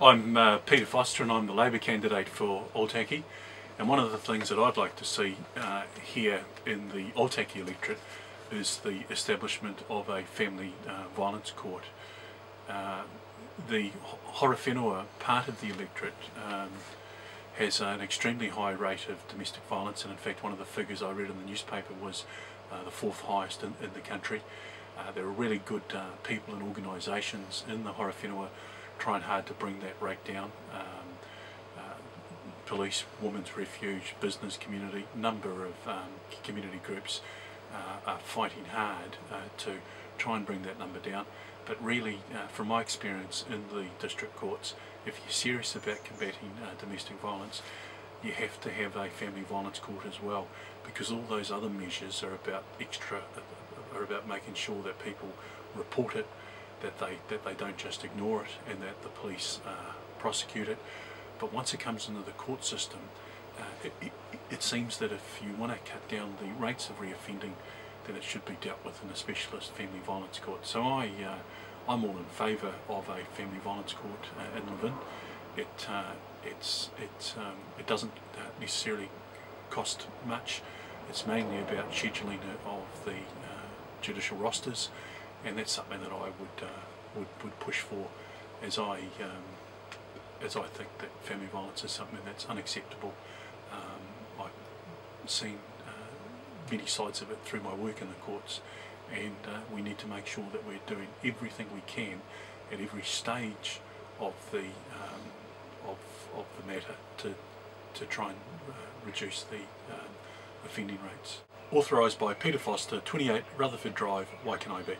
I'm Peter Foster and I'm the Labor candidate for Otaki, and one of the things that I'd like to see here in the Otaki electorate is the establishment of a family violence court. The hora whenua part of the electorate has an extremely high rate of domestic violence, and in fact one of the figures I read in the newspaper was the fourth highest in the country. There are really good people and organisations in the hora whenua trying hard to bring that rate down. Police, Women's Refuge, business community, number of community groups are fighting hard to try and bring that number down. But really, from my experience in the district courts, if you're serious about combating domestic violence, you have to have a family violence court as well, because all those other measures are about making sure that people report it, that they don't just ignore it, and that the police prosecute it. But once it comes into the court system, it seems that if you want to cut down the rates of reoffending, then it should be dealt with in a specialist family violence court. So I'm all in favour of a family violence court in Levin. It doesn't necessarily cost much. It's mainly about scheduling of the judicial rosters, and that's something that I would push for, as I think that family violence is something that's unacceptable. I've seen many sides of it through my work in the courts, and we need to make sure that we're doing everything we can at every stage of the matter to try and reduce the offending rates. Authorised by Peter Foster, 28 Rutherford Drive, Waikanabe.